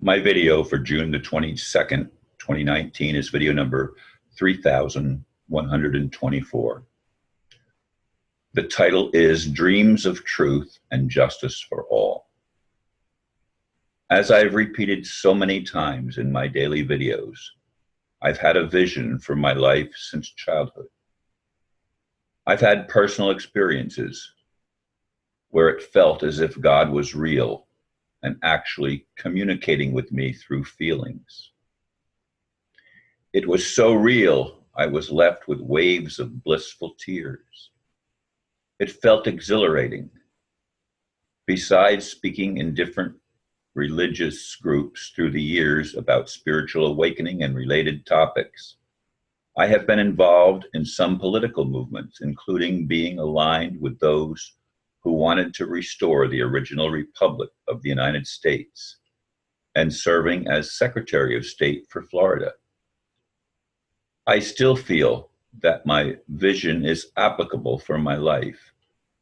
My video for June the 22nd, 2019 is video number 3124. The title is Dreams of Truth and Justice for All. As I've repeated so many times in my daily videos, I've had a vision for my life since childhood. I've had personal experiences where it felt as if God was real and actually communicating with me through feelings. It was so real, I was left with waves of blissful tears. It felt exhilarating. Besides speaking in different religious groups through the years about spiritual awakening and related topics, I have been involved in some political movements, including being aligned with those who wanted to restore the original Republic of the United States and serving as Secretary of State for Florida. I still feel that my vision is applicable for my life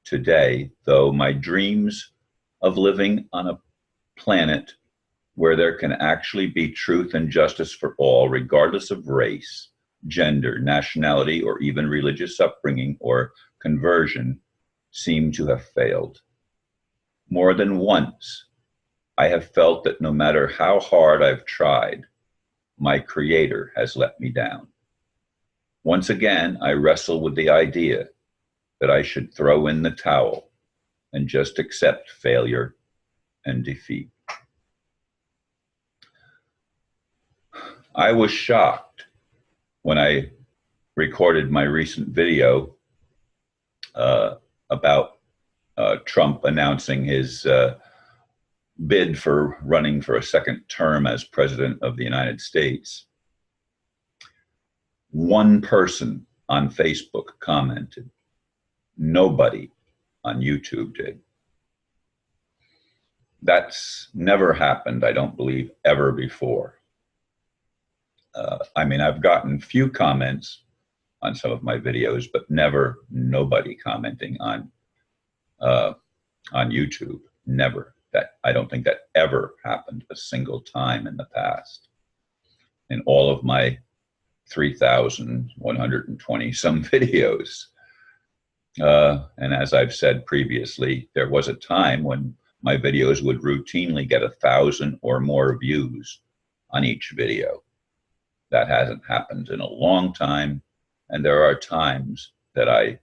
today, though my dreams of living on a planet where there can actually be truth and justice for all, regardless of race, gender, nationality, or even religious upbringing or conversion, seem to have failed. More than once, I have felt that no matter how hard I've tried, my Creator has let me down. Once again, I wrestle with the idea that I should throw in the towel and just accept failure and defeat. I was shocked when I recorded my recent video about Trump announcing his bid for running for a second term as president of the United States. One person on Facebook commented. Nobody on YouTube did. That's never happened, I don't believe, ever before. I've gotten few comments on some of my videos, but never nobody commenting on YouTube. Never. I don't think that ever happened a single time in the past. In all of my 3,120 some videos. And as I've said previously, there was a time when my videos would routinely get 1,000 or more views on each video. That hasn't happened in a long time. And there are times that I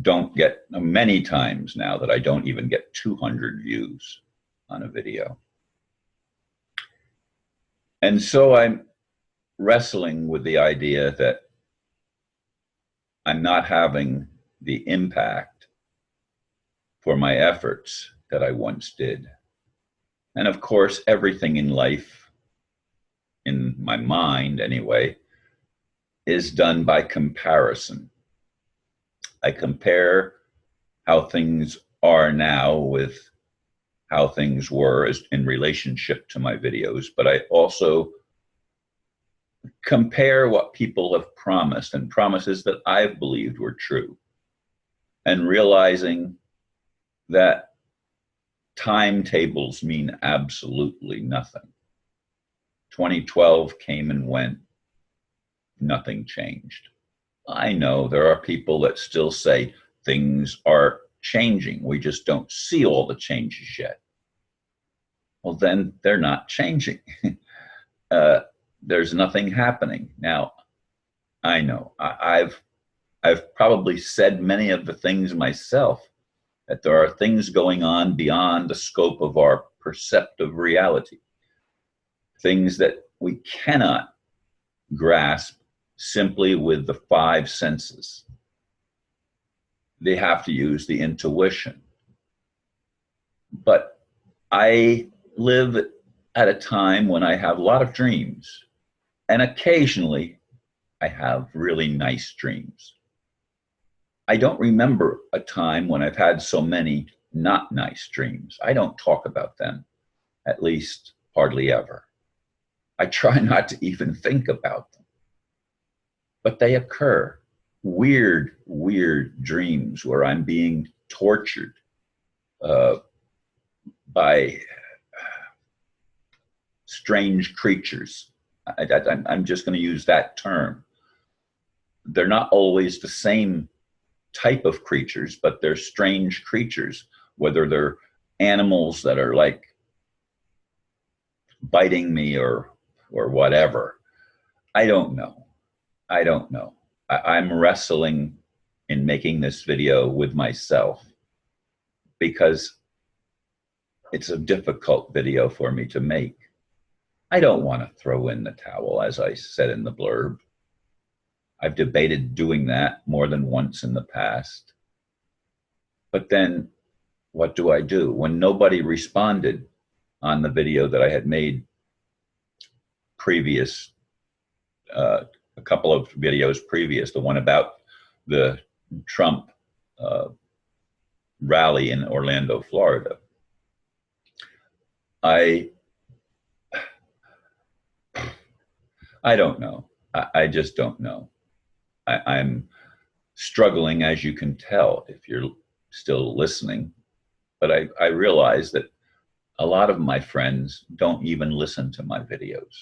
don't get, many times now that I don't even get 200 views on a video. And so I'm wrestling with the idea that I'm not having the impact for my efforts that I once did. And of course, everything in life, in my mind anyway, is done by comparison. I compare how things are now with how things were in relationship to my videos, but I also compare what people have promised and promises that I've believed were true, and realizing that timetables mean absolutely nothing. 2012 came and went, nothing changed. I know there are people that still say things are changing, we just don't see all the changes yet. Well, then they're not changing. There's nothing happening. Now, I know I've probably said many of the things myself, that there are things going on beyond the scope of our perceptive reality, things that we cannot grasp simply with the five senses. They have to use the intuition. But I live at a time when I have a lot of dreams, and occasionally I have really nice dreams. I don't remember a time when I've had so many not nice dreams. I don't talk about them, at least hardly ever. I try not to even think about them, but they occur. Weird, weird dreams where I'm being tortured by strange creatures. I'm just going to use that term. They're not always the same type of creatures, but they're strange creatures, whether they're animals that are like biting me or whatever. I don't know. I don't know. I'm wrestling in making this video with myself because it's a difficult video for me to make. I don't want to throw in the towel, as I said in the blurb. I've debated doing that more than once in the past. But then what do I do? When nobody responded on the video that I had made previous, a couple of videos previous, the one about the Trump rally in Orlando, Florida, I don't know. I just don't know. I'm struggling, as you can tell, if you're still listening. But I realize that a lot of my friends don't even listen to my videos.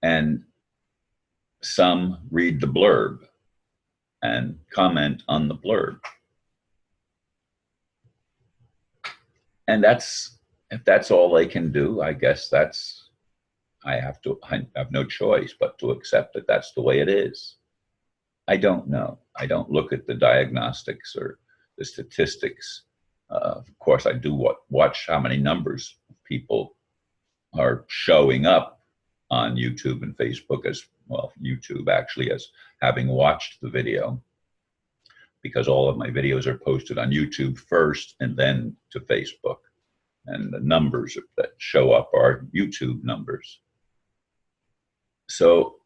And some read the blurb and comment on the blurb. And if that's all they can do, I guess I have no choice but to accept that that's the way it is. I don't know. I don't look at the diagnostics or the statistics. Of course, I do watch how many numbers of people are showing up on YouTube and Facebook, as well, YouTube actually, as having watched the video, because all of my videos are posted on YouTube first and then to Facebook. And the numbers that show up are YouTube numbers. So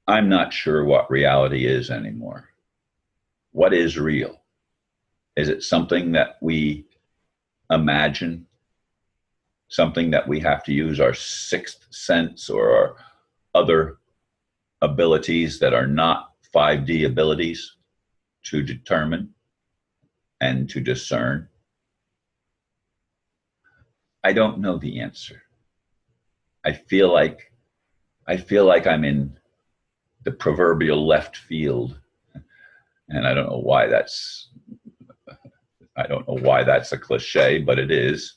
I'm not sure what reality is anymore. What is real? Is it something that we imagine? Something that we have to use our sixth sense or our other abilities that are not 5D abilities to determine and to discern? I don't know the answer. I feel like I'm in the proverbial left field, and I don't know why that's a cliche, but it is.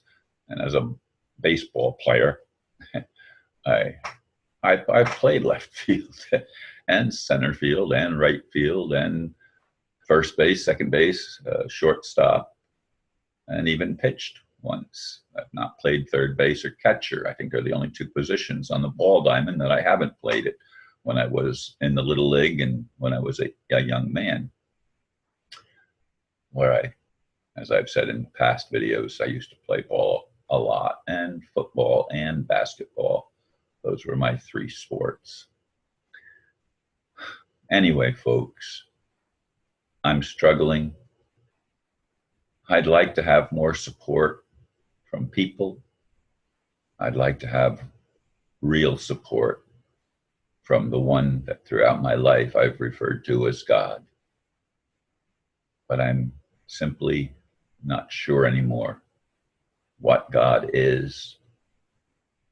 And as a baseball player, I played left field and center field and right field and first base, second base, shortstop, and even pitched once. I've not played third base or catcher. I think they're the only two positions on the ball diamond that I haven't played it when I was in the Little League and when I was a young man, where as I've said in past videos, I used to play ball a lot, and football and basketball. Those were my three sports. Anyway, folks, I'm struggling. I'd like to have more support from people. I'd like to have real support from the one that throughout my life I've referred to as God. But I'm simply not sure anymore what God is.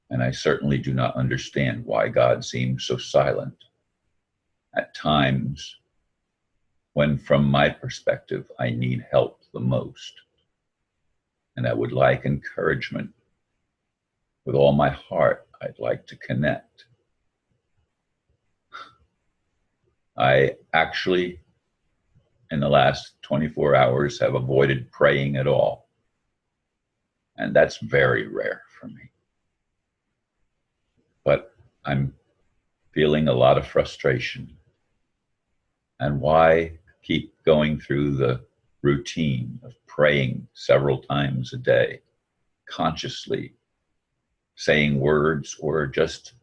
And I certainly do not understand why God seems so silent at times when, from my perspective, I need help the most. And I would like encouragement. With all my heart, I'd like to connect. I actually, in the last 24 hours, have avoided praying at all. And that's very rare for me. But I'm feeling a lot of frustration. And why keep going through the routine of praying several times a day, consciously saying words or just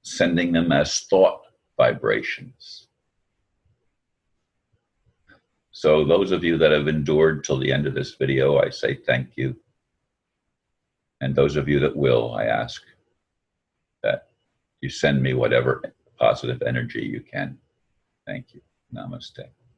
sending them as thought vibrations? So those of you that have endured till the end of this video, I say thank you. And those of you that will, I ask that you send me whatever positive energy you can. Thank you. Namaste.